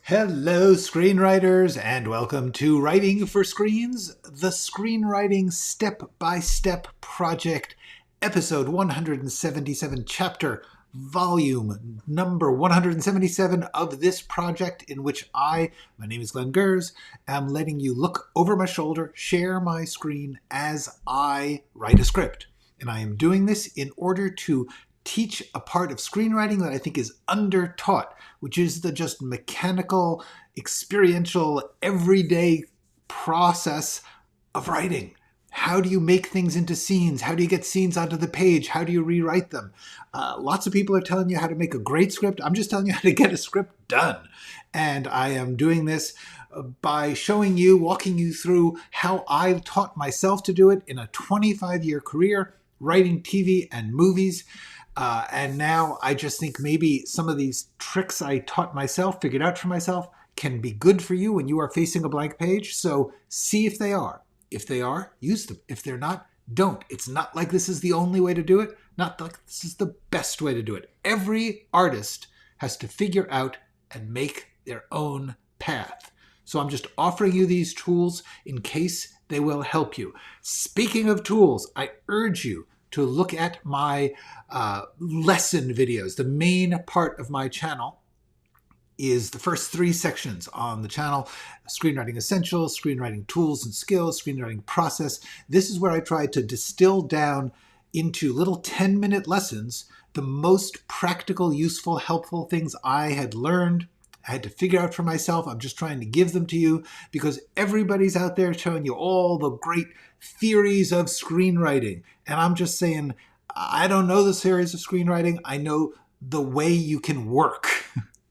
Hello, screenwriters, and welcome to Writing for Screens, the screenwriting step-by-step project, episode 177, chapter, volume number 177 of this project, in which my name is Glenn Gers, am letting you look over my shoulder, share my screen as I write a script. And I am doing this in order to teach a part of screenwriting that I think is under-taught, which is the just mechanical, experiential, everyday process of writing. How do you make things into scenes? How do you get scenes onto the page? How do you rewrite them? Lots of people are telling you how to make a great script. I'm just telling you how to get a script done. And I am doing this by showing you, walking you through how I taught myself to do it in a 25-year career, writing TV and movies. And now I just think maybe some of these tricks I taught myself, figured out for myself, can be good for you when you are facing a blank page. So see if they are. If they are, use them. If they're not, don't. It's not like this is the only way to do it. Not like this is the best way to do it. Every artist has to figure out and make their own path. So I'm just offering you these tools in case they will help you. Speaking of tools, I urge you to look at my lesson videos. The main part of my channel is the first 3 sections on the channel: Screenwriting Essentials, Screenwriting Tools and Skills, Screenwriting Process. This is where I try to distill down into little 10-minute lessons the most practical, useful, helpful things I had learned, I had to figure out for myself. I'm just trying to give them to you because everybody's out there showing you all the great theories of screenwriting. And I'm just saying, I don't know the theories of screenwriting. I know the way you can work.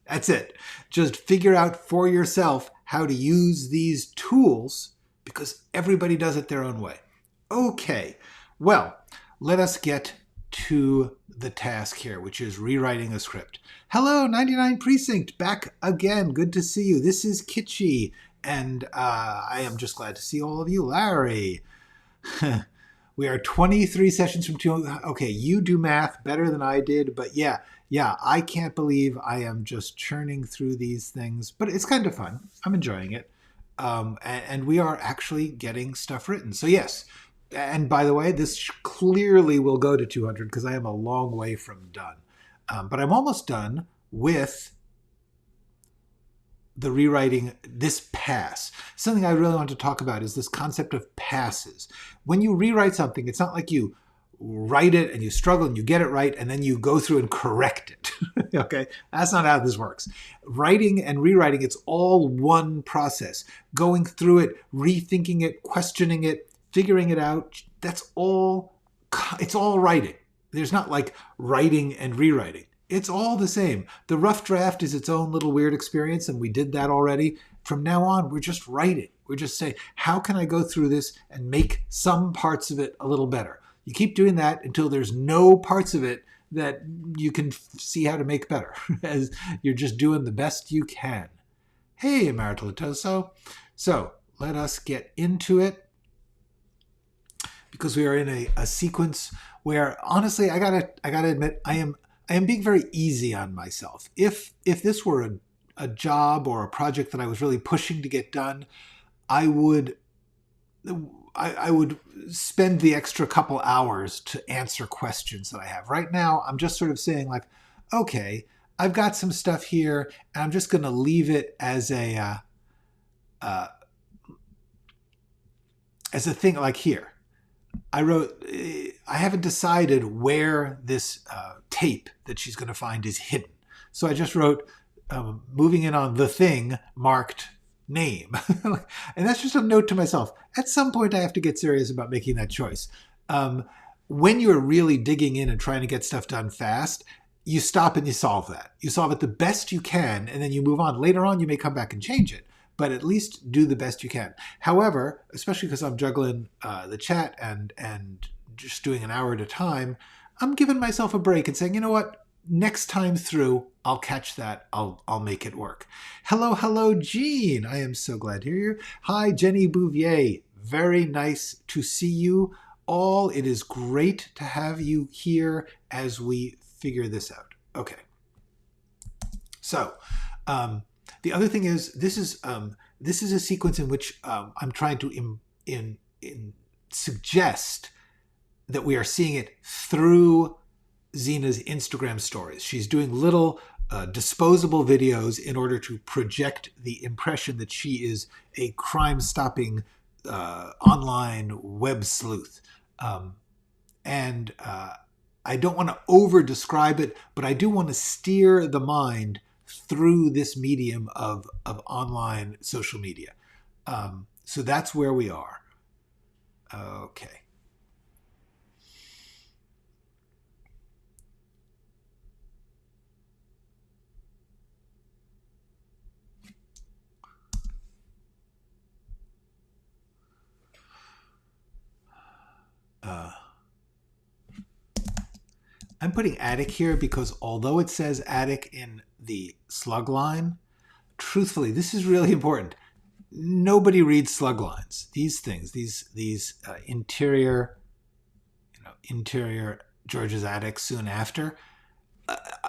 That's it. Just figure out for yourself how to use these tools because everybody does it their own way. Okay, well, let us get to the task here, which is rewriting a script. Hello, 99 Precinct, back again. Good to see you. This is Kitschy, and I am just glad to see all of you. Larry. We are 23 sessions from 2. Okay, you do math better than I did, but yeah, I can't believe I am just churning through these things, but it's kind of fun. I'm enjoying it. And we are actually getting stuff written. So yes, and by the way, this clearly will go to 200 because I am a long way from done. But I'm almost done with the rewriting this pass. Something I really want to talk about is this concept of passes. When you rewrite something, it's not like you write it and you struggle and you get it right and then you go through and correct it. Okay, that's not how this works. Writing and rewriting, it's all one process. Going through it, rethinking it, questioning it, figuring it out, that's all, it's all writing. There's not like writing and rewriting. It's all the same. The rough draft is its own little weird experience, and we did that already. From now on, we're just writing. We're just saying, how can I go through this and make some parts of it a little better? You keep doing that until there's no parts of it that you can see how to make better, as you're just doing the best you can. Hey, Maritolatoso. So let us get into it, because we are in a sequence where, honestly, I gotta admit, I am being very easy on myself. If this were a job or a project that I was really pushing to get done, I would spend the extra couple hours to answer questions that I have. Right now, I'm just sort of saying like, okay, I've got some stuff here, and I'm just going to leave it as a thing like here. I wrote, I haven't decided where this tape that she's going to find is hidden. So I just wrote, moving in on the thing marked name. And that's just a note to myself. At some point, I have to get serious about making that choice. When you're really digging in and trying to get stuff done fast, you stop and you solve that. You solve it the best you can, and then you move on. Later on, you may come back and change it, but at least do the best you can. However, especially because I'm juggling the chat and just doing an hour at a time, I'm giving myself a break and saying, you know what? Next time through, I'll catch that. I'll make it work. Hello, Jean. I am so glad to hear you. Hi, Jenny Bouvier. Very nice to see you all. It is great to have you here as we figure this out. Okay. So, The other thing is this is a sequence in which I'm trying to suggest that we are seeing it through Zena's Instagram stories. She's doing little disposable videos in order to project the impression that she is a crime-stopping online web sleuth. And I don't want to over-describe it, but I do want to steer the mind through this medium of online social media. So that's where we are. Okay. I'm putting attic here because although it says attic in the slug line, truthfully, this is really important. Nobody reads slug lines. These things, these interior George's attic soon after.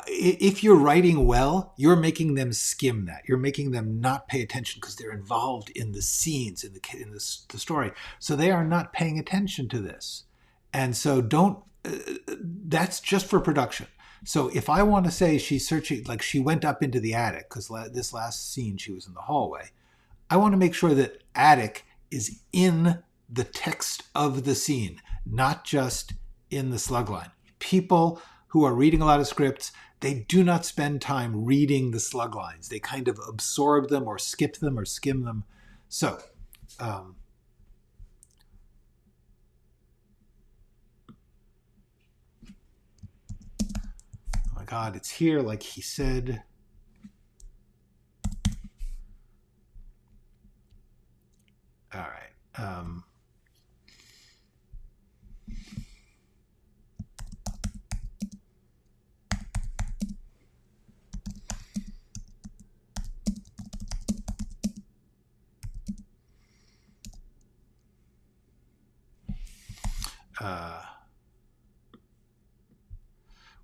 If you're writing well, you're making them skim that. You're making them not pay attention because they're involved in the scenes in the story. So they are not paying attention to this, and so don't. That's just for production. So if I want to say she's searching, like she went up into the attic, because this last scene she was in the hallway, I want to make sure that attic is in the text of the scene, not just in the slug line. People who are reading a lot of scripts, they do not spend time reading the slug lines. They kind of absorb them or skip them or skim them. So, oh my God, it's here like he said. All right.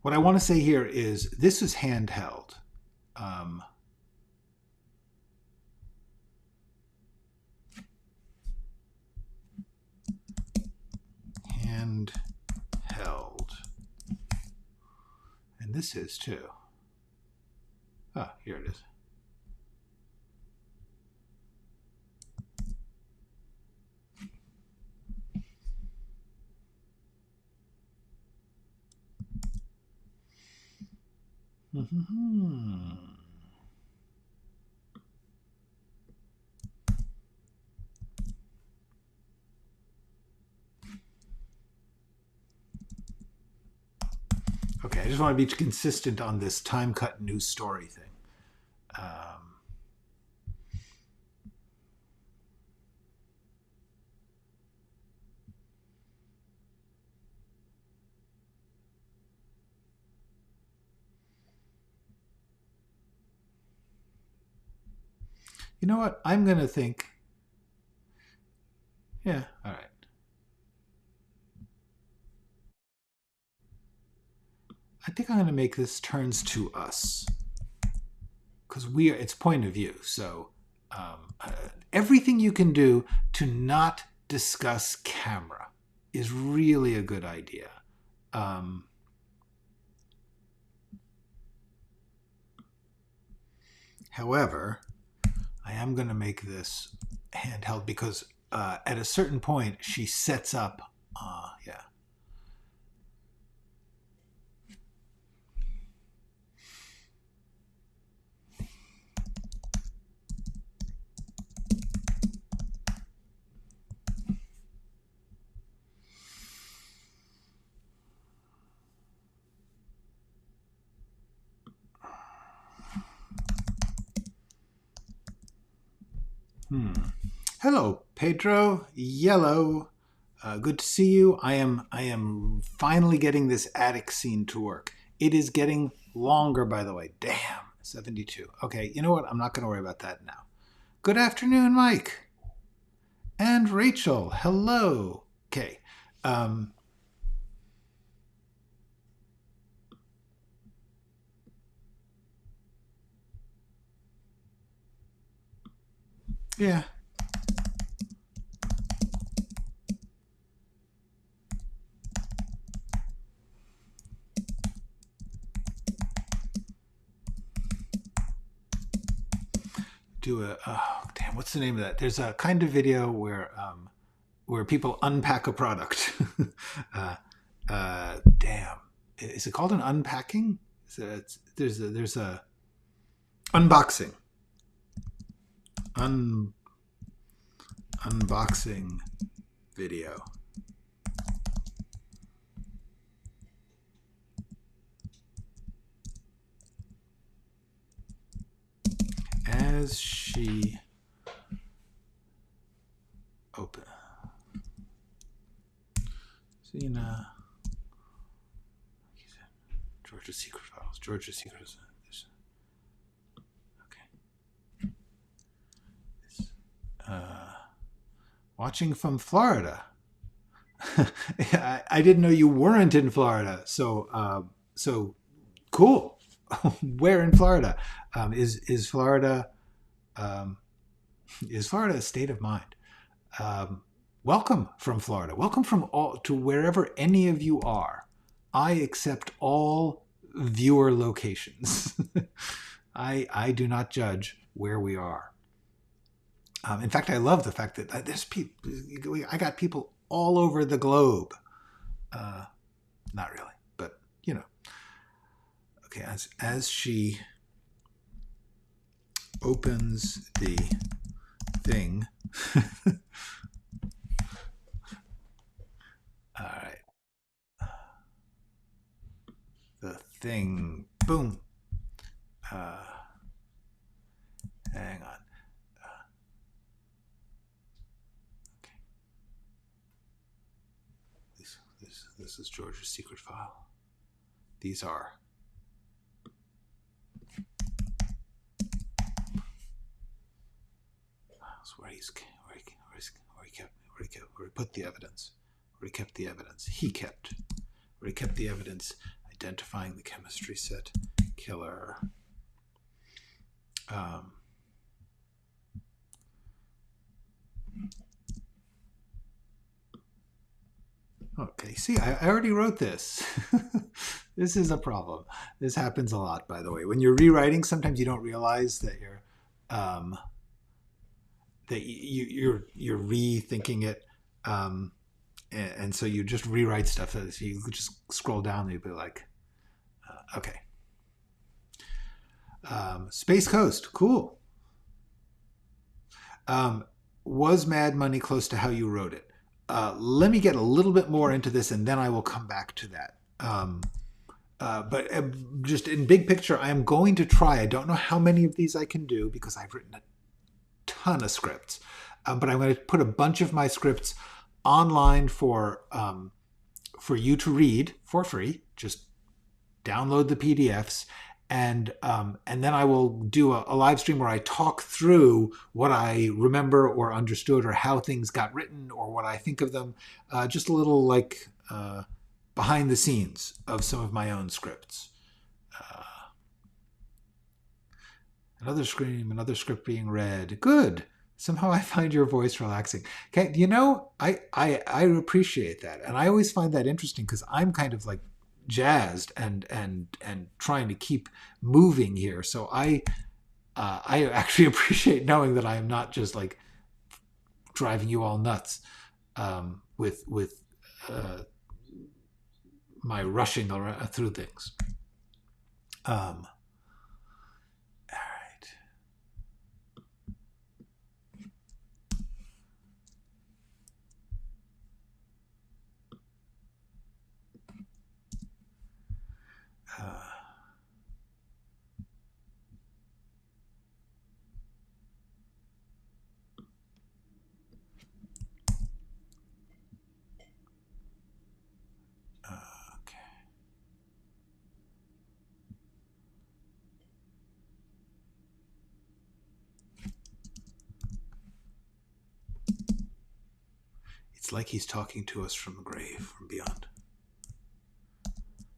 What I want to say here is this is handheld. Handheld. And this is too. Ah, here it is. Okay, I just want to be consistent on this time cut new story thing. You know what? I'm going to think. Yeah, all right. I think I'm going to make this turns to us because it's point of view. So everything you can do to not discuss camera is really a good idea. However, I am going to make this handheld because at a certain point she sets up, yeah. Hello, Pedro. Yellow. Good to see you. I am finally getting this attic scene to work. It is getting longer, by the way. Damn, 72. Okay, you know what? I'm not going to worry about that now. Good afternoon, Mike. And Rachel. Hello. Okay. Yeah. Do a, oh, damn, what's the name of that? There's a kind of video where people unpack a product. Damn. Is it called an unpacking? There's a unboxing. Unboxing video. As she open Zena, Georgia's secret files. Georgia's secret. Okay. Watching from Florida. I didn't know you weren't in Florida. So cool. Where in Florida? Is Florida is Florida a state of mind? Welcome from Florida. Welcome from all to wherever any of you are. I accept all viewer locations. I do not judge where we are. In fact, I love the fact that there's people. I got people all over the globe. Not really, but you know. Okay, as she opens the thing. All right. The thing. Boom. Hang on. Okay. This is George's secret file. These are. Where he put the evidence, where he kept the evidence. Where he kept the evidence, identifying the chemistry set killer. Okay, see, I already wrote this. This is a problem. This happens a lot, by the way. When you're rewriting, sometimes you don't realize that you're rethinking it, and so you just rewrite stuff. So you just scroll down and you'll be like, okay. Space Coast, cool. Was Mad Money close to how you wrote it? Let me get a little bit more into this, and then I will come back to that. But just in big picture, I am going to try. I don't know how many of these I can do because I've written a ton of scripts, but I'm going to put a bunch of my scripts online for you to read for free. Just download the PDFs, and then I will do a live stream where I talk through what I remember or understood, or how things got written, or what I think of them. Just a little like behind the scenes of some of my own scripts. Another scream, another script being read. Good. Somehow I find your voice relaxing. Okay, you know, I appreciate that, and I always find that interesting because I'm kind of like jazzed and trying to keep moving here. So I actually appreciate knowing that I am not just like driving you all nuts with my rushing through things. All right. It's like he's talking to us from the grave, from beyond.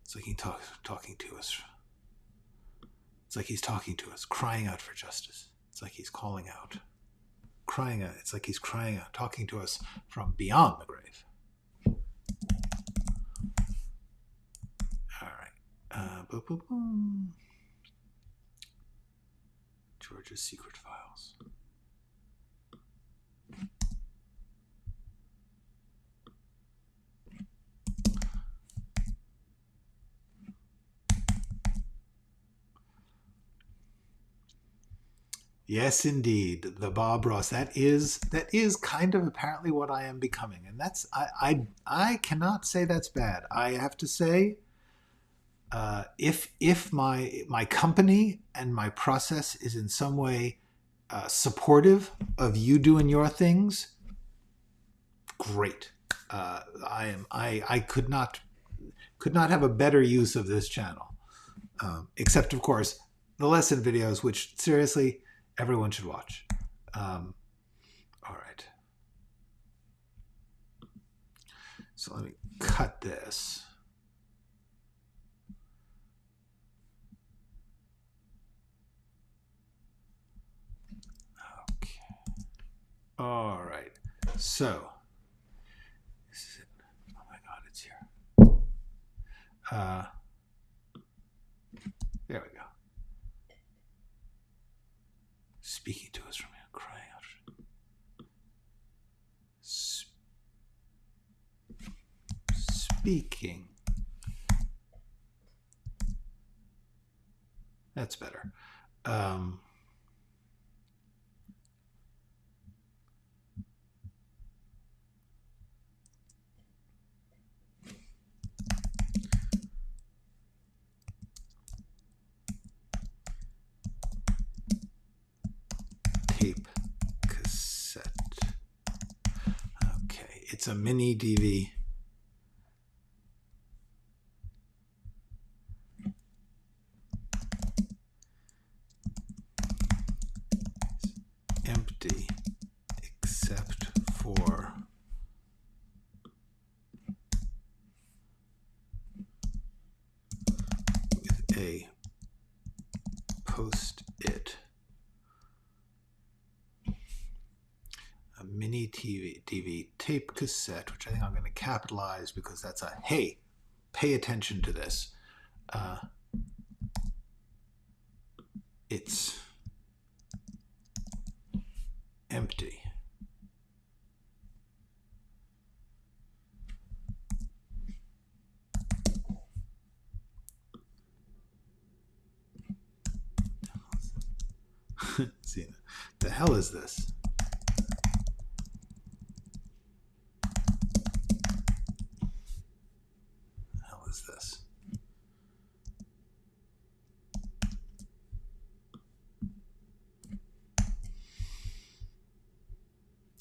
It's like he's talking to us. It's like he's talking to us, crying out for justice. It's like he's calling out. crying. It's like he's crying, talking to us from beyond the grave. All right. Boom, boom, boom. George's secret files. Yes, indeed, the Bob Ross. That is kind of apparently what I am becoming, and that's I cannot say that's bad. I have to say, if my company and my process is in some way supportive of you doing your things, great. I could not have a better use of this channel, except of course the lesson videos, which seriously everyone should watch. All right. So let me cut this. Okay. All right. So this is it. Oh my God, it's here. There we go. Speaking to us from here, crying out. Speaking. That's better. Tape cassette. Okay, it's a mini DV. Empty except for with a post-it. A mini DV tape cassette, which I think I'm going to capitalize because that's a, hey, pay attention to this. It's empty. Zena, the hell is this? The hell is this?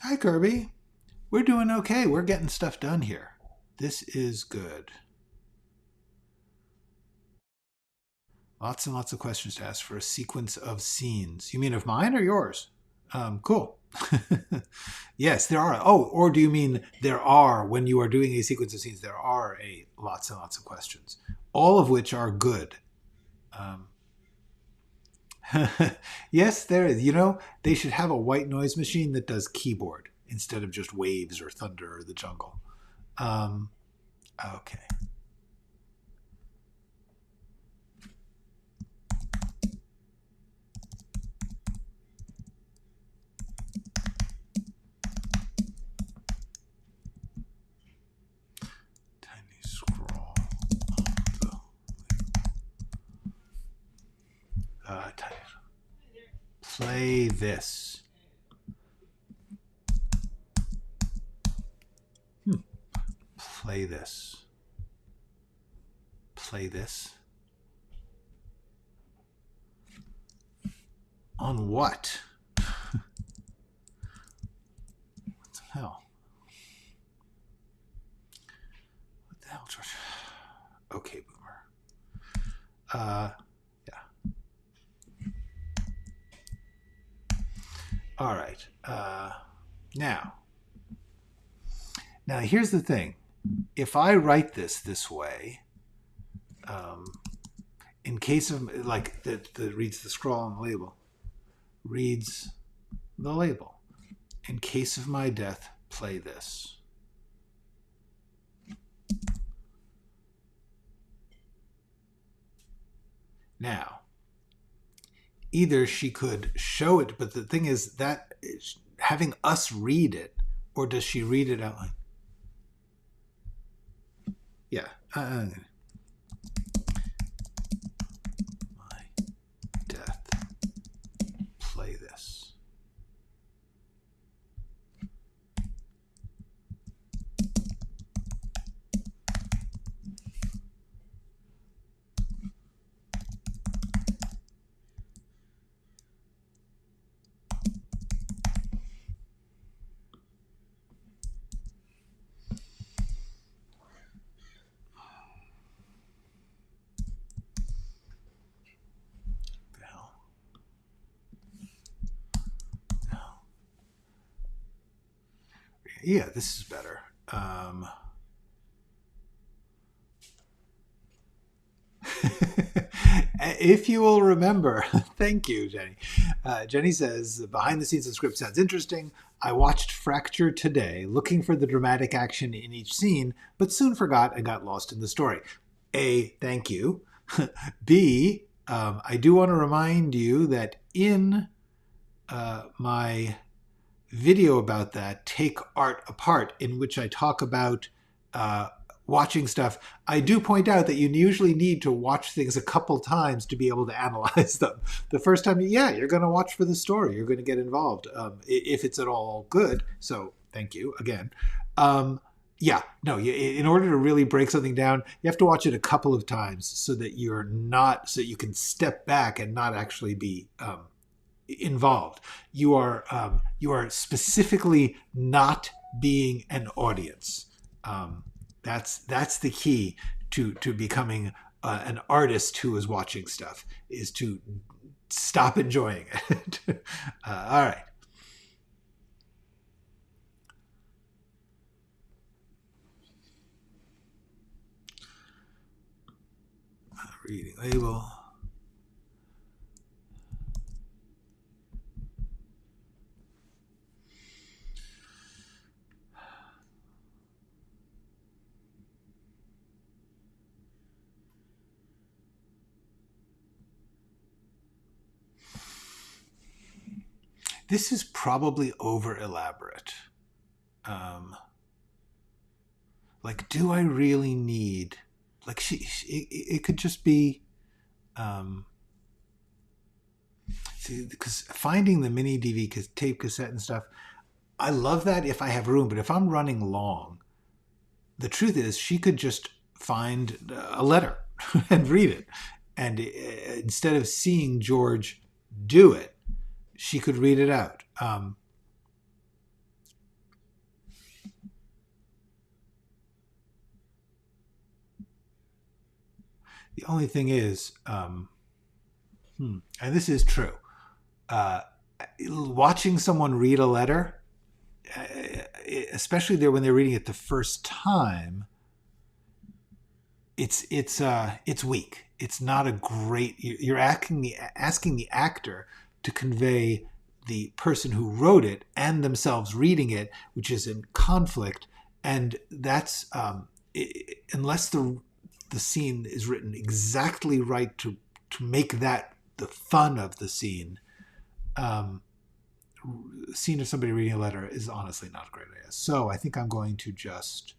Hi, Kirby. We're doing okay. We're getting stuff done here. This is good. Lots and lots of questions to ask for a sequence of scenes. You mean of mine or yours? Cool. Yes, there are. Oh, or do you mean there are, when you are doing a sequence of scenes, there are lots and lots of questions, all of which are good. Yes, there is. You know, they should have a white noise machine that does keyboard instead of just waves or thunder or the jungle. Okay. Tiny scroll. Play this. Play this. Play this. On what? What the hell? What the hell, George? Okay, boomer. Yeah. All right. Now here's the thing. If I write this way, in case of like that reads the scroll on the label, reads the label. In case of my death, play this. Now, either she could show it, but the thing is that having us read it, or does she read it out loud? Yeah. My death. Play this. Yeah, this is better. If you will remember, thank you, Jenny. Jenny says, behind the scenes of script sounds interesting. I watched Fracture today, looking for the dramatic action in each scene, but soon forgot and got lost in the story. A, thank you. B, I do want to remind you that in my video about that, Take Art Apart, in which I talk about watching stuff, I do point out that you usually need to watch things a couple times to be able to analyze them. The first time, yeah, you're going to watch for the story. You're going to get involved if it's at all good. So thank you again. Yeah, no, in order to really break something down, you have to watch it a couple of times so that so you can step back and not actually be involved. You are specifically not being an audience. That's the key to becoming an artist who is watching stuff, is to stop enjoying it. All right. Reading label. This is probably over elaborate. Like, do I really need, like, it could just be, see, because finding the mini DV tape cassette and stuff, I love that if I have room, but if I'm running long, the truth is she could just find a letter and read it. And instead of seeing George do it, she could read it out. The only thing is, and this is true, watching someone read a letter, especially when they're reading it the first time, it's weak. It's not a great. You're asking the actor to convey the person who wrote it and themselves reading it, which is in conflict, and that's unless the scene is written exactly right to make that the fun of the scene. Scene of somebody reading a letter is honestly not a great idea. So I think I'm going to just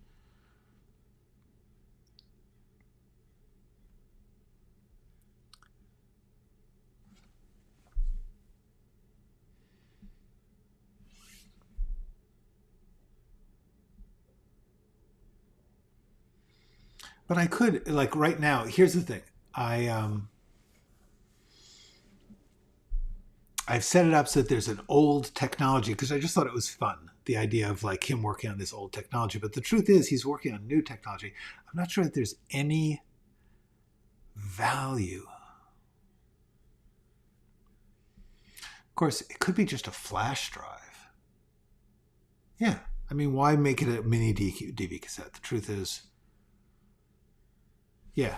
but I could, like, right now, here's the thing. I've set it up so that there's an old technology, because I just thought it was fun, the idea of like him working on this old technology. But the truth is he's working on new technology. I'm not sure that there's any value. Of course, it could be just a flash drive. Yeah. I mean, why make it a mini DV cassette? The truth is, yeah.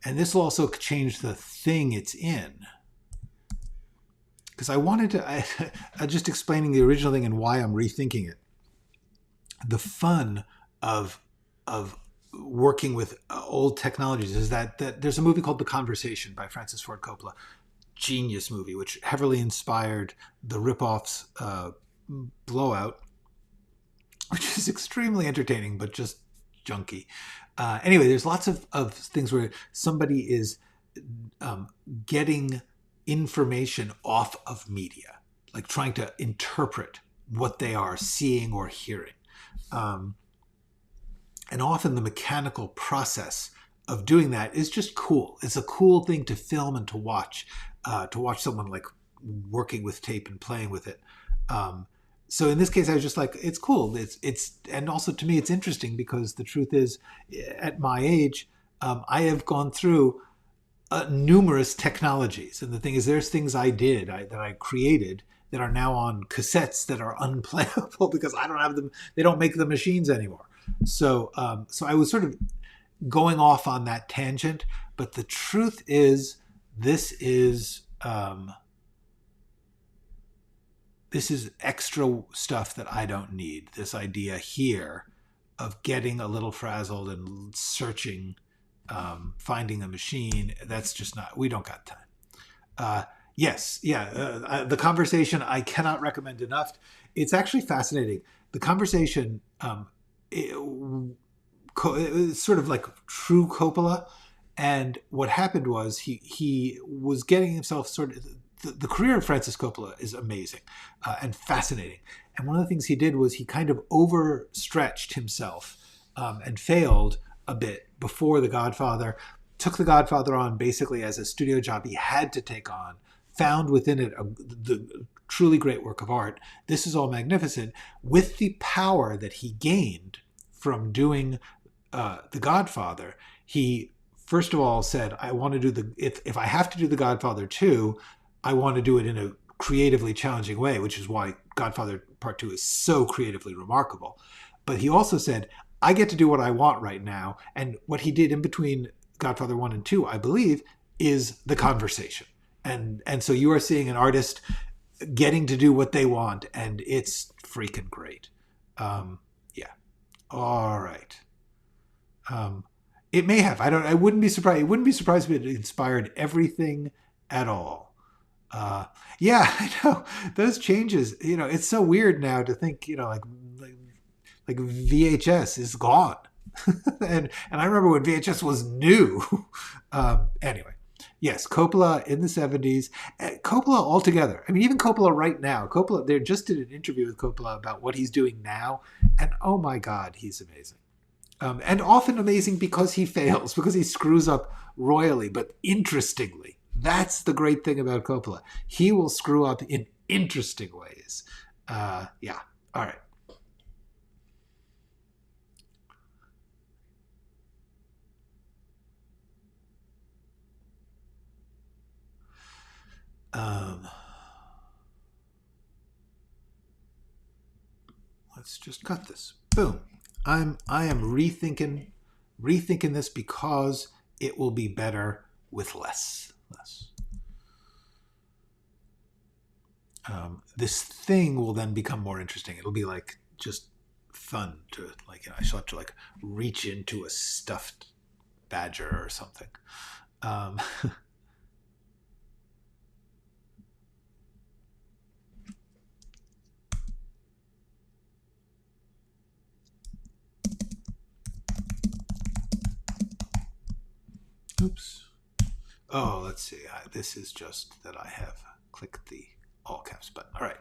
And this will also change the thing it's in. Because I wanted to, just explaining the original thing and why I'm rethinking it. The fun of working with old technologies is that there's a movie called The Conversation by Francis Ford Coppola. Genius movie, which heavily inspired the ripoffs Blowout, which is extremely entertaining, but just junky. Anyway, there's lots of things where somebody is getting information off of media, like trying to interpret what they are seeing or hearing. And often the mechanical process of doing that is just cool. It's a cool thing to film and to watch someone like working with tape and playing with it. So in this case, I was just like, it's cool. It's and also to me, it's interesting because the truth is, at my age, I have gone through numerous technologies. And the thing is, there's things I did that I created that are now on cassettes that are unplayable because I don't have them. They don't make the machines anymore. So I was sort of going off on that tangent. But the truth is, this is extra stuff that I don't need. This idea here of getting a little frazzled and searching, finding a machine, that's just not, we don't got time. The Conversation, I cannot recommend enough. It's actually fascinating. The Conversation, it's sort of like true Coppola. And what happened was he was getting himself sort of, the career of Francis Coppola is amazing and fascinating. And one of the things he did was he kind of overstretched himself and failed a bit before The Godfather, took The Godfather on basically as a studio job he had to take on, found within it the truly great work of art. This is all magnificent. With the power that he gained from doing The Godfather, he first of all said, I want to do if I have to do The Godfather 2, I want to do it in a creatively challenging way, which is why Godfather Part 2 is so creatively remarkable. But he also said, I get to do what I want right now. And what he did in between Godfather 1 and 2, I believe, is The Conversation. And so you are seeing an artist getting to do what they want, and it's freaking great. All right. It may have. I wouldn't be surprised. It wouldn't be surprised if it inspired everything at all. I know those changes, it's so weird now to think, like VHS is gone. and I remember when VHS was new. Anyway, yes, Coppola in the 70s, Coppola altogether. I mean, even Coppola right now, they just did an interview with Coppola about what he's doing now. And oh my God, he's amazing. And often amazing because he fails, because he screws up royally, but interestingly. That's the great thing about Coppola. He will screw up in interesting ways. All right. Let's just cut this. Boom. I am rethinking this because it will be better with less. This thing will then become more interesting. It'll be like just fun to I shall have to reach into a stuffed badger or something. Oops. Oh, let's see. This is just that I have clicked the all caps button. All right.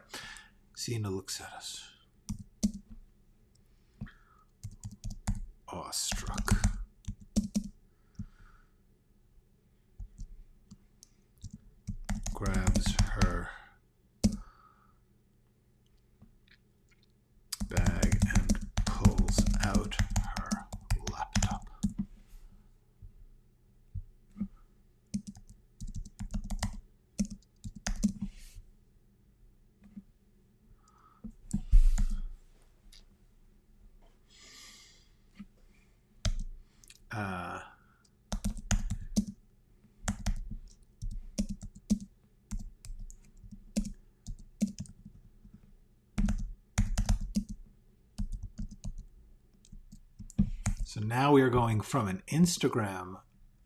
Zena looks at us. Awestruck. Grabs her bag and pulls out her laptop. So now we are going from an Instagram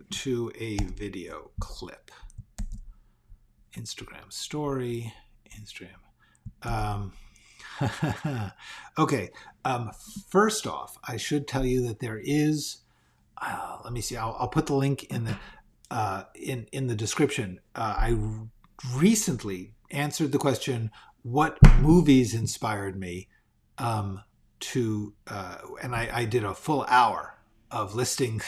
to a video clip. Instagram story, Instagram. Okay. First off, I should tell you that there is, let me see, I'll put the link in the description. I recently answered the question, what movies inspired me and I did a full hour of listing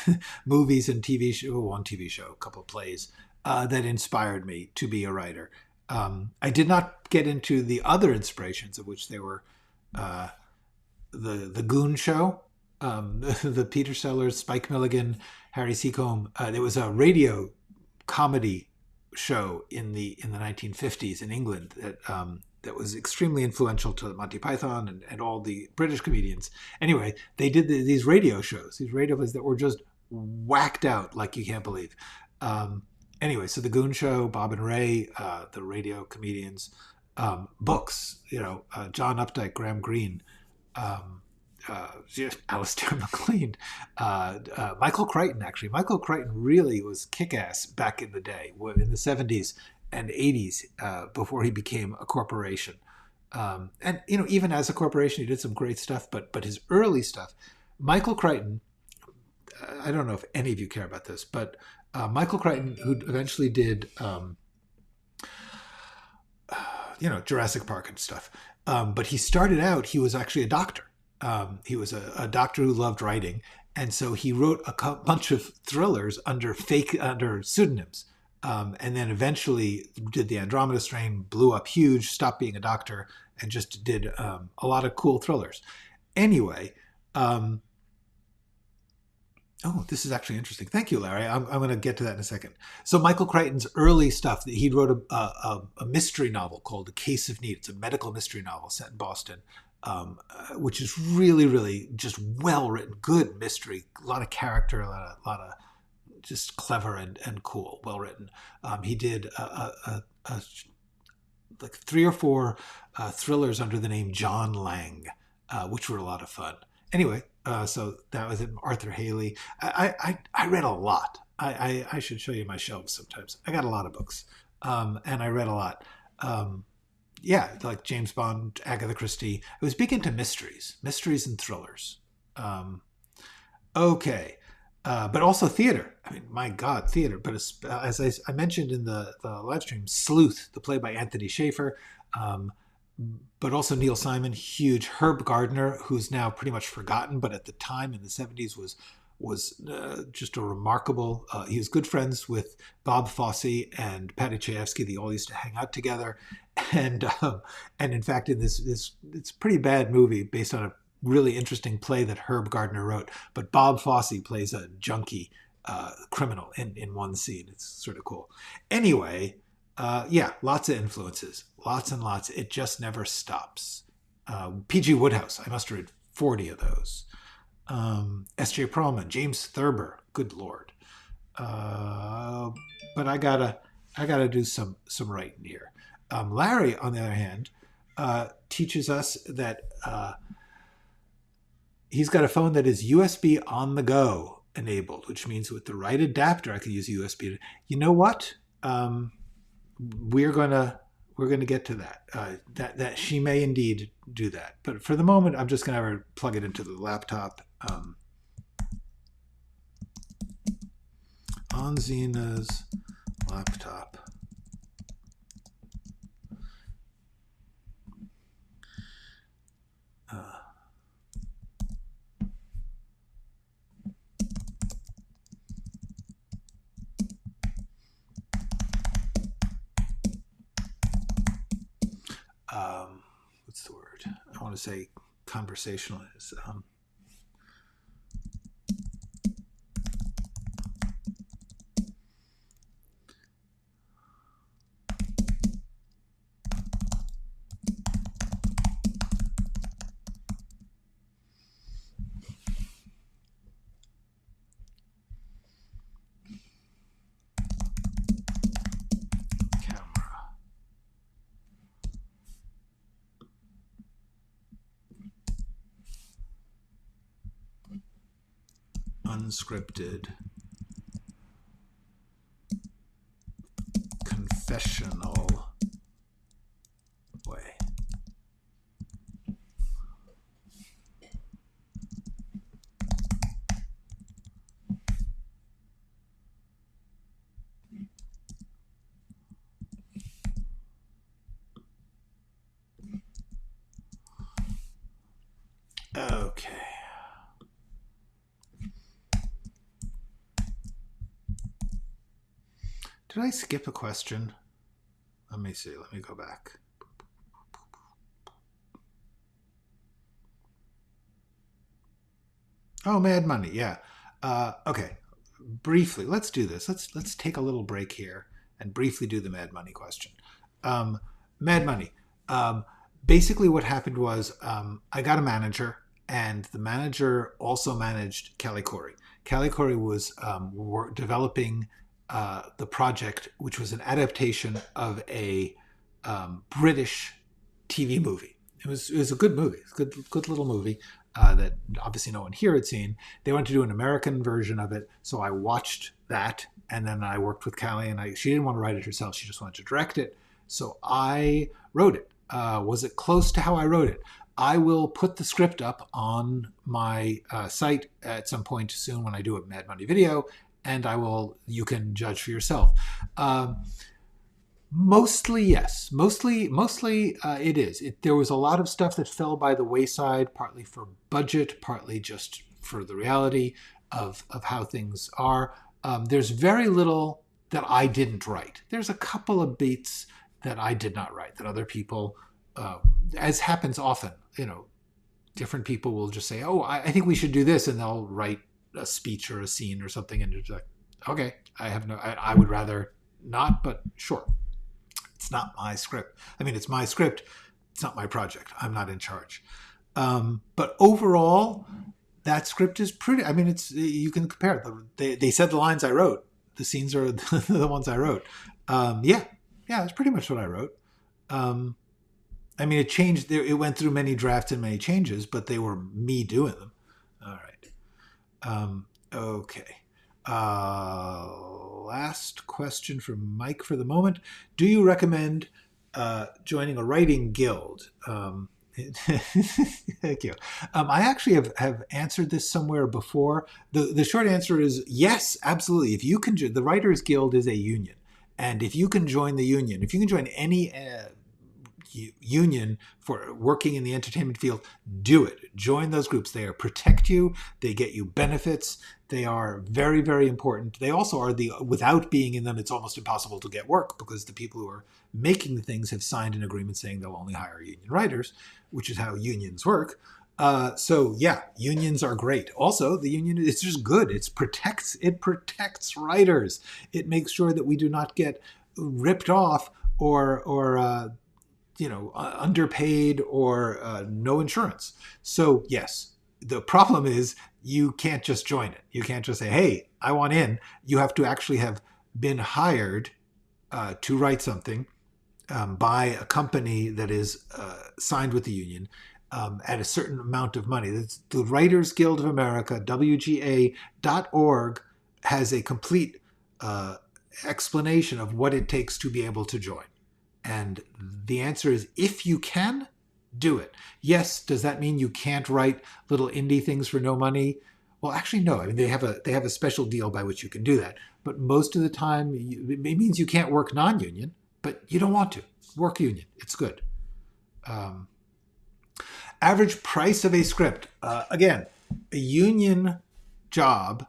movies and one TV show, a couple of plays that inspired me to be a writer. I did not get into the other inspirations, of which there were the Goon Show, the Peter Sellers, Spike Milligan, Harry Seacombe. There was a radio comedy show in the 1950s in England that was extremely influential to Monty Python and all the British comedians. Anyway, they did these radio shows, these radio plays that were just whacked out like you can't believe. Anyway, so the Goon Show, Bob and Ray, the radio comedians, books, John Updike, Graham Greene, Alistair MacLean, Michael Crichton, actually. Michael Crichton really was kick-ass back in the day, in the 70s and 80s, before he became a corporation. And, even as a corporation, he did some great stuff, but his early stuff, Michael Crichton, I don't know if any of you care about this, but Michael Crichton, who eventually did, Jurassic Park and stuff. But he started out, he was actually a doctor. He was a doctor who loved writing. And so he wrote a bunch of thrillers under pseudonyms. And then eventually did the Andromeda Strain, blew up huge, stopped being a doctor, and just did a lot of cool thrillers. Anyway, this is actually interesting. Thank you, Larry. I'm going to get to that in a second. So Michael Crichton's early stuff, he wrote a mystery novel called The Case of Need. It's a medical mystery novel set in Boston, which is really, really just well-written, good mystery, a lot of character, a lot of just clever and cool, well-written. He did like 3 or 4 thrillers under the name John Lang, which were a lot of fun. Anyway, so that was it. Arthur Haley. I read a lot. I should show you my shelves sometimes. I got a lot of books, and I read a lot. Like James Bond, Agatha Christie. I was big into mysteries and thrillers. Okay. But also theater. I mean, my God, theater. But as I mentioned in the live stream, Sleuth, the play by Anthony Schaefer, but also Neil Simon, huge. Herb Gardner, who's now pretty much forgotten, but at the time in the 70s was just a remarkable. He was good friends with Bob Fosse and Patty Chayefsky. They all used to hang out together, and in fact, in this it's a pretty bad movie based on a really interesting play that Herb Gardner wrote, but Bob Fosse plays a junkie criminal in one scene. It's sort of cool. Anyway, lots of influences, lots and lots. It just never stops. P.G. Wodehouse, I must have read 40 of those. S.J. Perlman, James Thurber, good Lord. But I gotta do some writing here. Larry, on the other hand, teaches us that he's got a phone that is USB on the go enabled, which means with the right adapter, I can use USB. You know what? We're gonna get to that. That she may indeed do that. But for the moment, I'm just gonna have her plug it into the laptop. On Zena's laptop. What's the word? I want to say conversational is unscripted confessional way. Okay. Did I skip a question? Let me see. Let me go back. Oh, Mad Money. Yeah. Okay. Briefly, let's do this. Let's take a little break here and briefly do the Mad Money question. Mad Money. Basically, what happened was I got a manager, and the manager also managed Callie Corey. Callie Corey was developing the project, which was an adaptation of a British TV movie. It was a good movie. It's a good little movie that obviously no one here had seen. They wanted to do an American version of it, so I watched that, and then I worked with Callie, and she didn't want to write it herself. She just wanted to direct it, so I wrote it. Was it close to how I wrote it? I will put the script up on my site at some point soon when I do a Mad Money video, and you can judge for yourself. Mostly, yes. Mostly, it is. There was a lot of stuff that fell by the wayside, partly for budget, partly just for the reality of how things are. There's very little that I didn't write. There's a couple of beats that I did not write, that other people, as happens often, different people will just say, oh, I think we should do this, and they'll write a speech or a scene or something, and it's like, okay, I would rather not, but sure. It's not my script. I mean, it's my script. It's not my project. I'm not in charge. But overall, that script is pretty, you can compare it. They said the lines I wrote. The scenes are the ones I wrote. Yeah, it's pretty much what I wrote. It changed. It went through many drafts and many changes, but they were me doing them. All right. Okay. Last question from Mike for the moment. Do you recommend joining a writing guild? Thank you. I actually have answered this somewhere before. The short answer is yes, absolutely. If you can, the Writers Guild is a union. And if you can join the union, if you can join any union for working in the entertainment field, do it. Join those groups. They protect you. They get you benefits. They are very, very important. They also are without being in them, it's almost impossible to get work because the people who are making the things have signed an agreement saying they'll only hire union writers, which is how unions work. So yeah, unions are great. Also, the union, it's just good. It protects writers. It makes sure that we do not get ripped off or underpaid or no insurance. So yes, the problem is you can't just join it. You can't just say, hey, I want in. You have to actually have been hired to write something by a company that is signed with the union at a certain amount of money. The Writers Guild of America, WGA.org, has a complete explanation of what it takes to be able to join. And the answer is, if you can, do it. Yes, does that mean you can't write little indie things for no money? Well, actually, no. They have a special deal by which you can do that. But most of the time, it means you can't work non-union, but you don't want to. Work union. It's good. Average price of a script. Again, a union job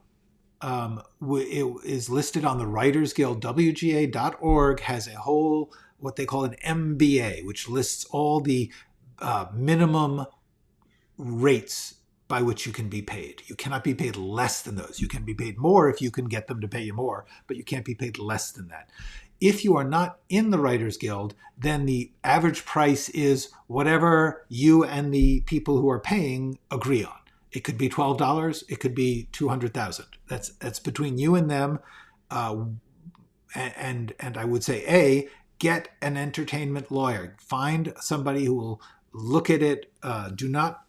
it is listed on the Writers Guild. WGA.org has a whole, what they call an MBA, which lists all the minimum rates by which you can be paid. You cannot be paid less than those. You can be paid more if you can get them to pay you more, but you can't be paid less than that. If you are not in the Writers Guild, then the average price is whatever you and the people who are paying agree on. It could be $12. It could be $200,000. That's between you and them. And I would say, get an entertainment lawyer. Find somebody who will look at it. Do not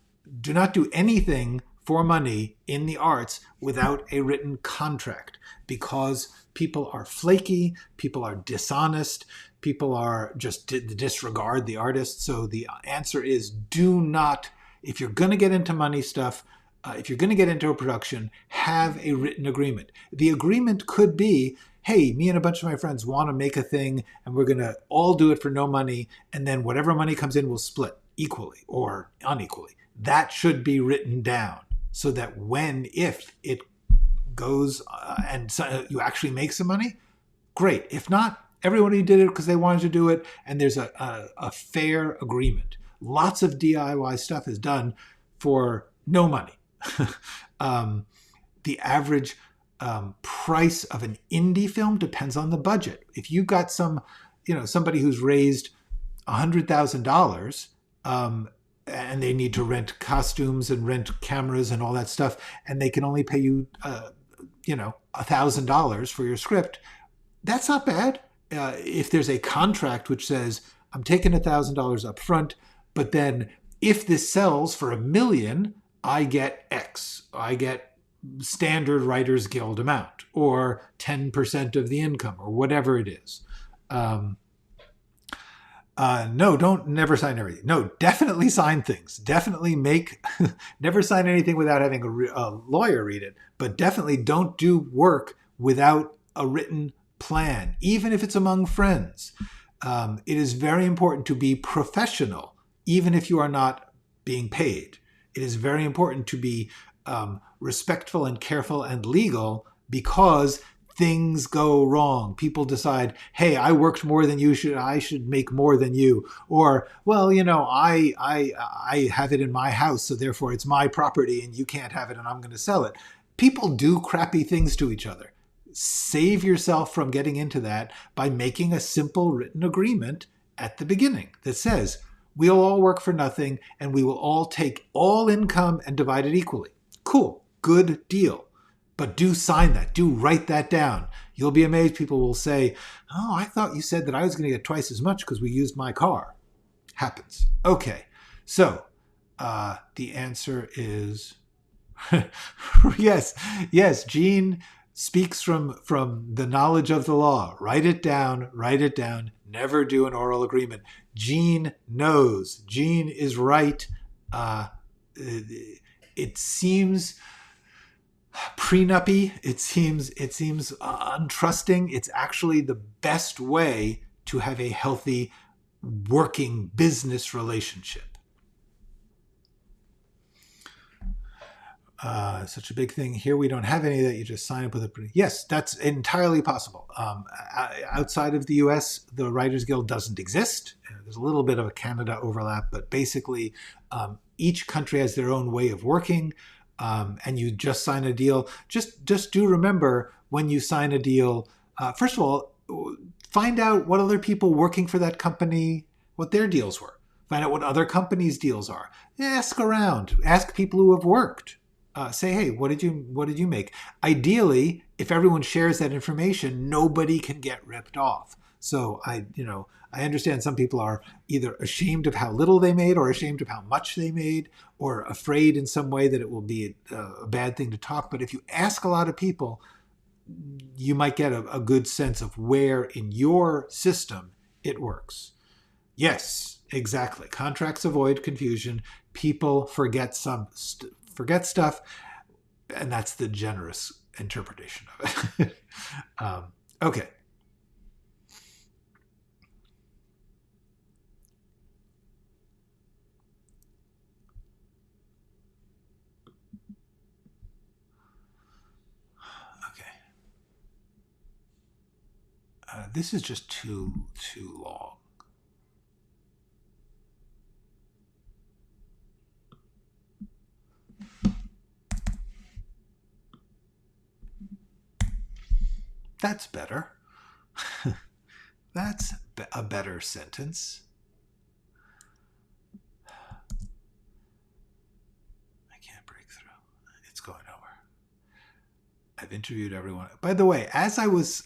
do anything for money in the arts without a written contract, because people are flaky, people are dishonest, people are just disregard the artist. So the answer is, do not, if you're going to get into money stuff, if you're going to get into a production, have a written agreement. The agreement could be, hey, me and a bunch of my friends want to make a thing and we're going to all do it for no money, and then whatever money comes in, we'll split equally or unequally. That should be written down so that if it goes and you actually make some money, great. If not, everybody did it because they wanted to do it, and there's a fair agreement. Lots of DIY stuff is done for no money. The average price of an indie film depends on the budget. If you've got somebody who's raised $100,000 and they need to rent costumes and rent cameras and all that stuff, and they can only pay you, $1,000 for your script, that's not bad. If there's a contract which says, I'm taking $1,000 up front, but then if this sells for $1 million, I get X. I get standard Writers Guild amount, or 10% of the income, or whatever it is. No, never sign everything. No, definitely sign things. Definitely never sign anything without having a lawyer read it, but definitely don't do work without a written plan, even if it's among friends. It is very important to be professional, even if you are not being paid. It is very important to be respectful and careful and legal, because things go wrong. People decide, hey, I worked more than you should. I should make more than you. Or, well, I have it in my house, so therefore it's my property and you can't have it and I'm going to sell it. People do crappy things to each other. Save yourself from getting into that by making a simple written agreement at the beginning that says, we'll all work for nothing and we will all take all income and divide it equally. Cool. Good deal. But do sign that. Do write that down. You'll be amazed. People will say, oh, I thought you said that I was going to get twice as much because we used my car. Happens. Okay. So the answer is yes. Gene speaks from the knowledge of the law. Write it down. Never do an oral agreement. Gene knows. Gene is right. It seems prenup-y. It seems untrusting. It's actually the best way to have a healthy working business relationship. Such a big thing here. We don't have any that you just sign up with a. Yes, that's entirely possible. Outside of the US, the Writers Guild doesn't exist. There's a little bit of a Canada overlap, but basically each country has their own way of working, and you just sign a deal. Just do remember, when you sign a deal, first of all, find out what other people working for that company, what their deals were. Find out what other companies' deals are. Ask around. Ask people who have worked. Say, hey, what did you make? Ideally, if everyone shares that information, nobody can get ripped off. So I understand some people are either ashamed of how little they made, or ashamed of how much they made, or afraid in some way that it will be a bad thing to talk. But if you ask a lot of people, you might get a good sense of where in your system it works. Yes, exactly. Contracts avoid confusion. People forget stuff, and that's the generous interpretation of it. Okay. This is just too long. That's better. That's a better sentence. I can't break through. It's going over. I've interviewed everyone. By the way, as I was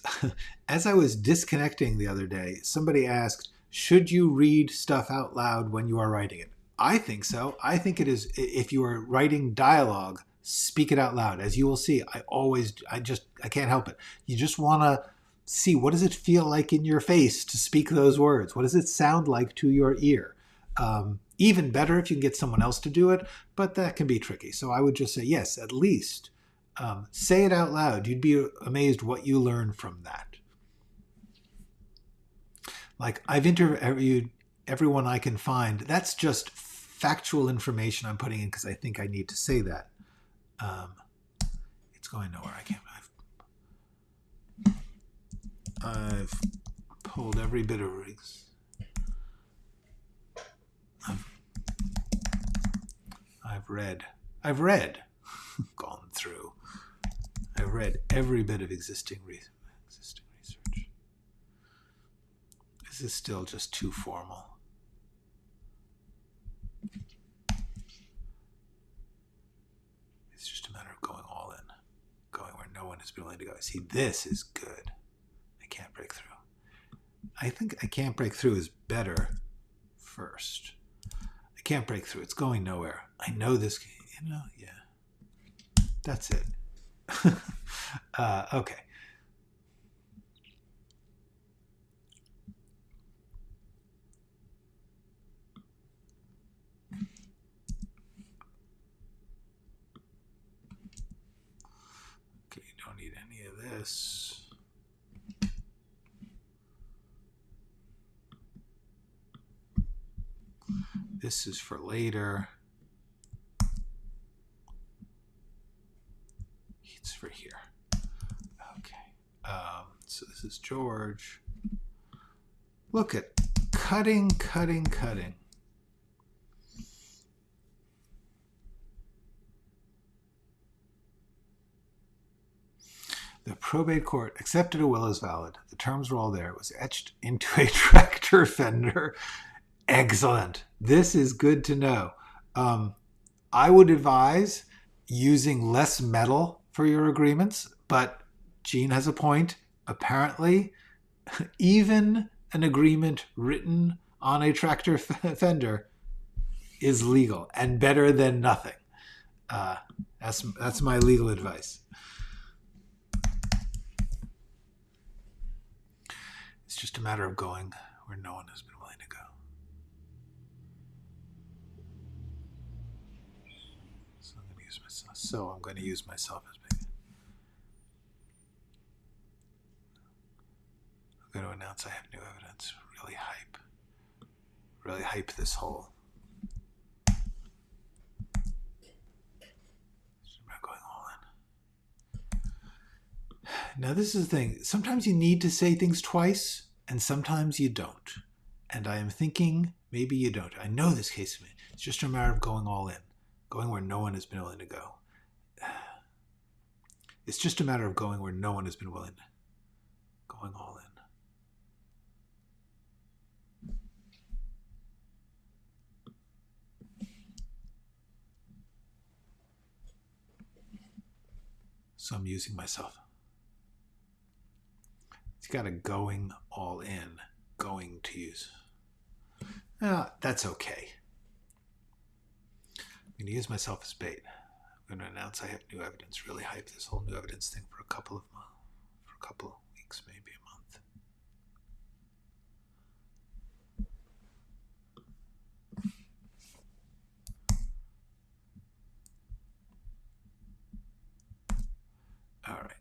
disconnecting the other day, somebody asked, should you read stuff out loud when you are writing it? I think so. I think it is, if you are writing dialogue, speak it out loud. As you will see, I can't help it. You just want to see, what does it feel like in your face to speak those words? What does it sound like to your ear? Even better if you can get someone else to do it, but that can be tricky. So I would just say, yes, at least say it out loud. You'd be amazed what you learn from that. Like, I've interviewed everyone I can find. That's just factual information I'm putting in because I think I need to say that. It's going nowhere. I can't. I've pulled every bit of rigs. I've read, gone through. I've read every bit of existing research. This is still just too formal. It's just a matter of going all in, going where no one has been willing to go. See, this is good. I can't break through. I think I can't break through is better first. I can't break through. It's going nowhere. I know this, yeah. That's it. Okay. Okay, you don't need any of this. This is for later. It's for here. Okay. So this is George. Look at cutting. The probate court accepted a will as valid. The terms were all there. It was etched into a tractor fender. Excellent. This is good to know. I would advise using less metal for your agreements, but Gene has a point. Apparently, even an agreement written on a tractor fender is legal and better than nothing. That's my legal advice. It's just a matter of going where no one has been willing to go. So I'm going to use myself as big. I'm going to announce I have new evidence. Really hype this whole. I'm going all in. Now this is the thing. Sometimes you need to say things twice, and sometimes you don't. And I am thinking maybe you don't. I know this case of me. It's just a matter of going all in, going where no one has been willing to go. It's just a matter of going where no one has been willing, going all in. So I'm using myself. It's got a going all in, going to use. That's okay. I'm going to use myself as bait. I'm going to announce I have new evidence. Really hype this whole new evidence thing for a couple of weeks, maybe a month. All right.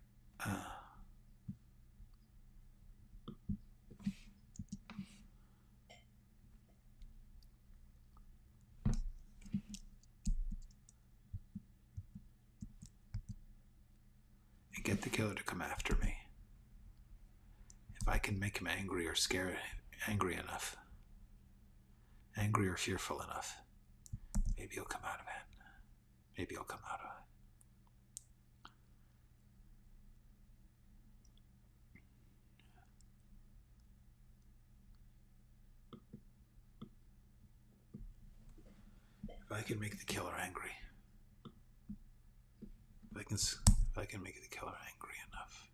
And get the killer to come after me. If I can make him angry or angry enough, angry or fearful enough, maybe he'll come out of it. Maybe he'll come out of it. If I can make the killer angry, if I can make the killer angry enough,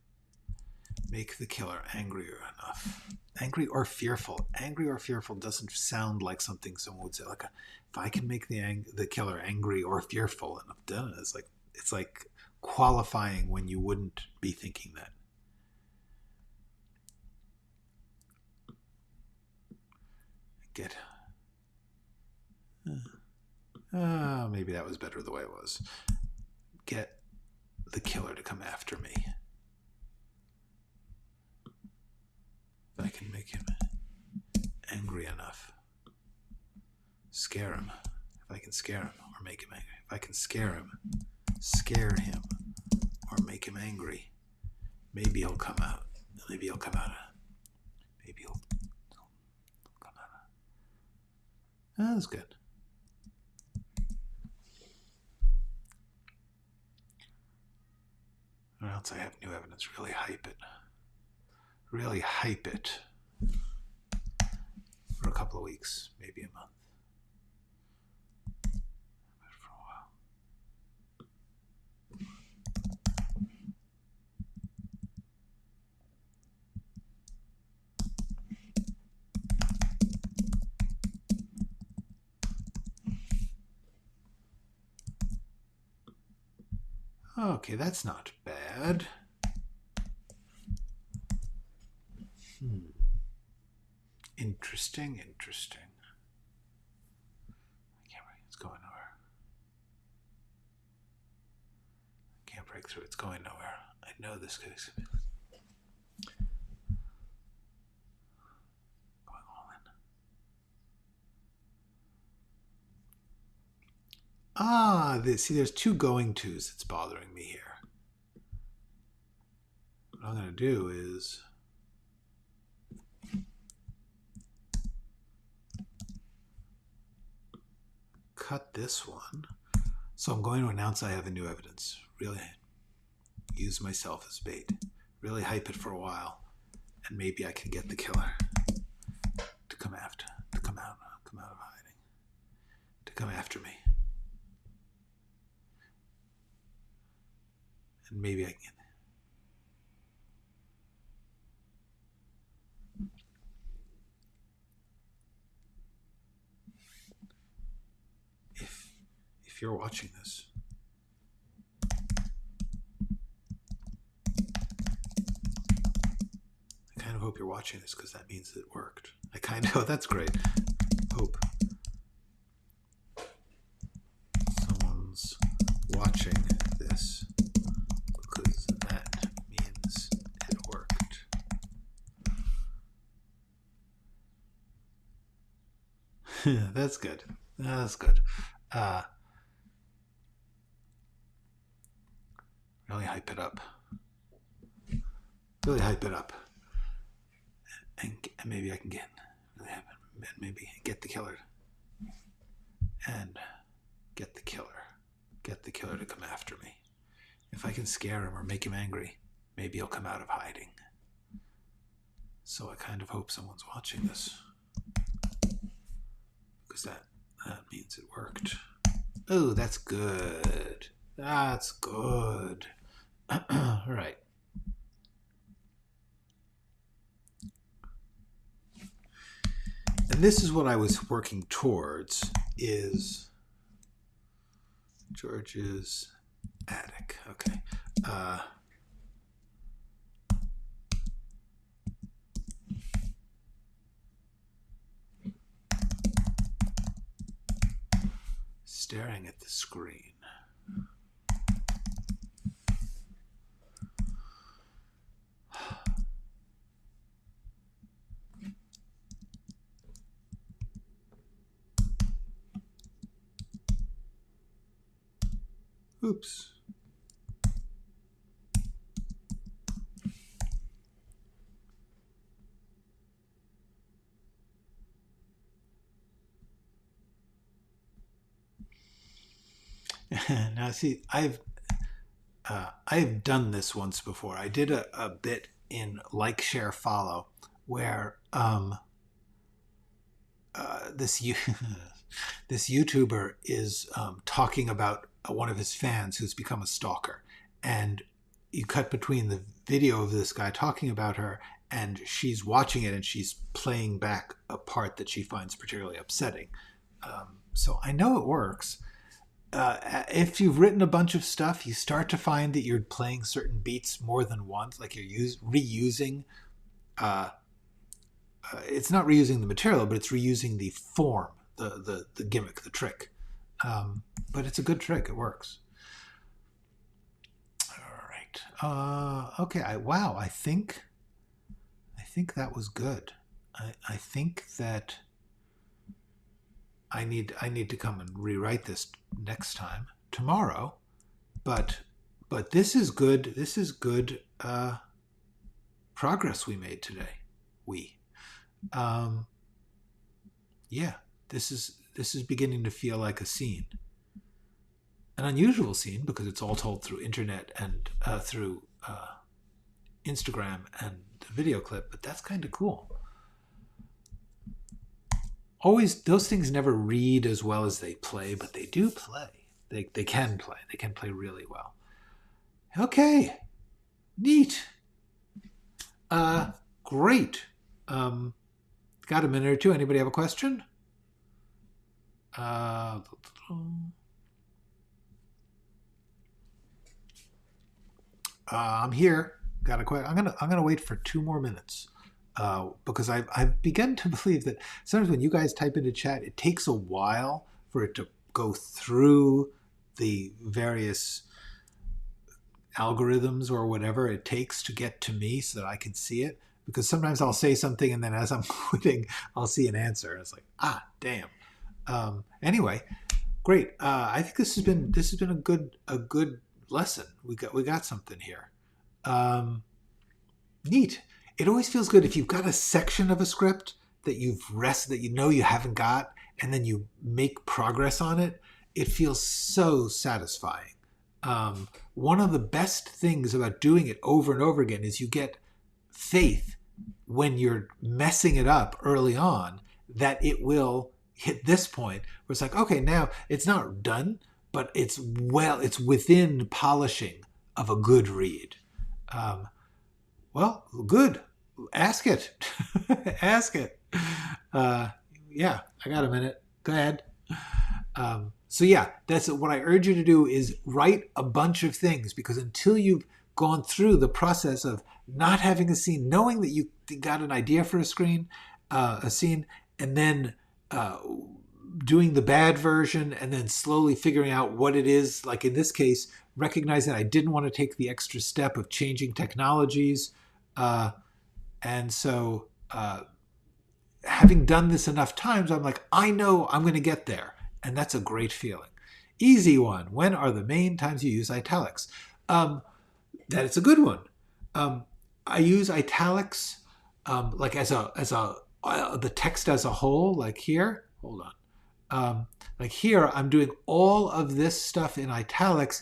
make the killer angrier enough, angry or fearful. Angry or fearful doesn't sound like something someone would say. Like, if I can make the killer angry or fearful enough, it's like it's like qualifying when you wouldn't be thinking that. Get. Maybe that was better the way it was. Get the killer to come after me. If I can make him angry enough. Scare him. If I can scare him or make him angry. If I can scare him, or make him angry, maybe he'll come out. Maybe he'll come out. Maybe he'll come out. That's good. Or else I have new evidence. Really hype it. Really hype it for a couple of weeks, maybe a month. But for a while. Okay, that's not bad. Interesting. I can't break. It's going nowhere. I can't break through. It's going nowhere. I know this case. Going all in. See, there's two going tos that's bothering me here. What I'm going to do is cut this one. So I'm going to announce I have a new evidence. Really use myself as bait. Really hype it for a while. And maybe I can get the killer to come out of hiding. To come after me. And maybe I can. If you're watching this, I kind of hope you're watching this because that means it worked. I kind of, oh, that's great. Hope someone's watching this because that means it worked. That's good. That's good. Really hype it up. Really hype it up. And maybe I can get really hype it, and maybe get the killer. And get the killer. Get the killer to come after me. If I can scare him or make him angry, maybe he'll come out of hiding. So I kind of hope someone's watching this. Because that means it worked. Oh, that's good. That's good. All right. And this is what I was working towards, is George's attic. Okay. Staring at the screen. Oops. Now, see, I've done this once before. I did a bit in Like, Share, Follow, where this YouTuber is talking about one of his fans who's become a stalker, and you cut between the video of this guy talking about her, and she's watching it, and she's playing back a part that she finds particularly upsetting. So I know it works. if you've written a bunch of stuff, you start to find that you're playing certain beats more than once, like you're reusing. It's not reusing the material, but it's reusing the form, the gimmick, the trick. But it's a good trick. It works. All right. Okay. Wow. I think that was good. I think that I need to come and rewrite this next time tomorrow. But this is good. This is good progress we made today. Yeah, this is beginning to feel like a scene. An unusual scene because it's all told through internet and through Instagram and the video clip, but that's kind of cool. Always, those things never read as well as they play, but they do play. They can play. They can play really well. Okay, neat. Great. Got a minute or two. Anybody have a question? I'm here. Got a question. I'm gonna wait for 2 more minutes because I've begun to believe that sometimes when you guys type into chat, it takes a while for it to go through the various algorithms or whatever it takes to get to me so that I can see it. Because sometimes I'll say something and then as I'm quitting, I'll see an answer. And it's like, damn. Anyway, great. I think this has been a good lesson. We got something here. Neat. It always feels good if you've got a section of a script that that you know you haven't got, and then you make progress on it. It feels so satisfying. One of the best things about doing it over and over again is you get faith when you're messing it up early on that it will hit this point where it's like, okay, now it's not done, but it's within polishing of a good read. Well, good. Ask it. Ask it. Yeah, I got a minute. Go ahead. So yeah, that's what I urge you to do is write a bunch of things, because until you've gone through the process of not having a scene, knowing that you got an idea for a scene, and then doing the bad version, and then slowly figuring out what it is, like in this case, recognizing I didn't want to take the extra step of changing technologies. And so having done this enough times, I'm like, I know I'm going to get there. And that's a great feeling. Easy one. When are the main times you use italics? That it's a good one. I use italics like as the text as a whole, like here. Hold on. Like here, I'm doing all of this stuff in italics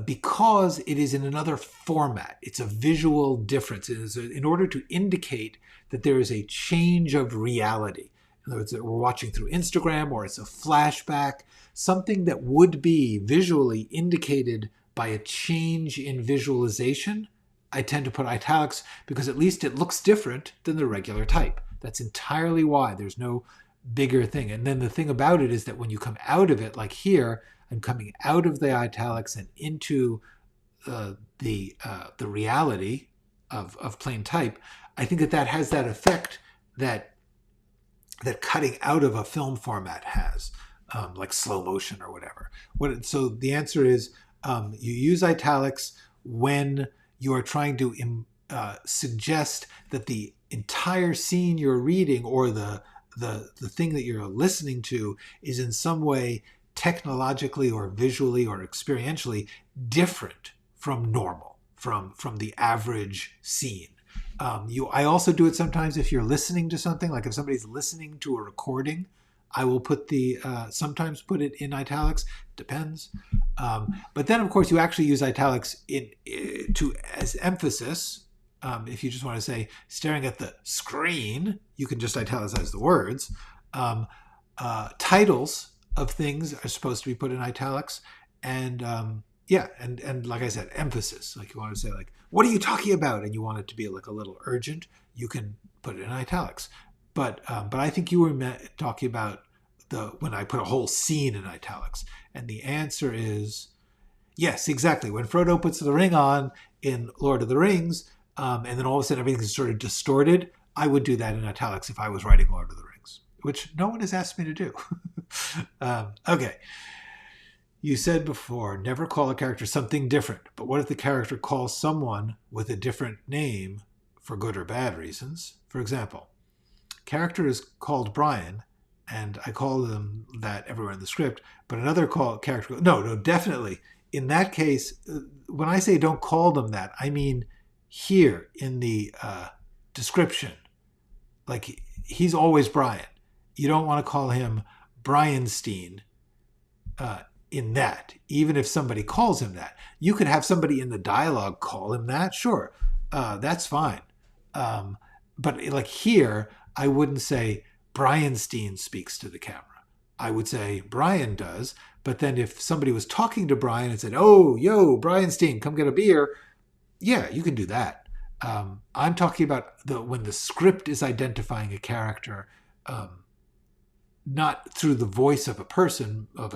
because it is in another format. It's a visual difference. It is in order to indicate that there is a change of reality. In other words, that we're watching through Instagram, or it's a flashback, something that would be visually indicated by a change in visualization. I tend to put italics because at least it looks different than the regular type. That's entirely why. There's no bigger thing. And then the thing about it is that when you come out of it, like here, I'm coming out of the italics and into the reality of plain type. I think that has that effect that cutting out of a film format has, like slow motion or whatever. So the answer is you use italics when you are trying to suggest that the entire scene you're reading, or the thing that you're listening to, is in some way technologically or visually or experientially different from normal, from the average scene. I also do it sometimes if you're listening to something, like if somebody's listening to a recording, I will put sometimes put it in italics, depends. But then of course you actually use italics as emphasis. If you just want to say staring at the screen, you can just italicize the words. Titles of things are supposed to be put in italics, and and like I said, emphasis. Like you want to say, like, what are you talking about? And you want it to be like a little urgent, you can put it in italics. But I think you were talking about when I put a whole scene in italics? And the answer is yes, exactly. When Frodo puts the ring on in Lord of the Rings, and then all of a sudden everything's sort of distorted, I would do that in italics if I was writing Lord of the Rings, which no one has asked me to do. Okay. You said before, never call a character something different. But what if the character calls someone with a different name for good or bad reasons? For example, character is called Brian, and I call them that everywhere in the script, but another character, no, definitely. In that case, when I say don't call them that, I mean here in the description, like he's always Brian. You don't want to call him Brianstein in that, even if somebody calls him that. You could have somebody in the dialogue call him that, sure, that's fine. But like here, I wouldn't say Brianstein speaks to the camera. I would say Brian does, but then if somebody was talking to Brian and said, oh, yo, Brianstein, come get a beer, yeah, you can do that. I'm talking about when the script is identifying a character, not through the voice of a person, of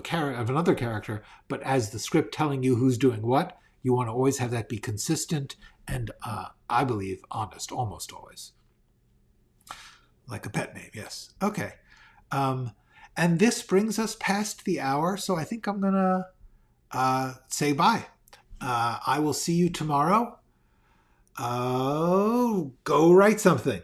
another character, but as the script telling you who's doing what. You want to always have that be consistent and, I believe, honest, almost always. Like a pet name, yes. Okay. And this brings us past the hour, so I think I'm going to say bye. I will see you tomorrow. Go write something.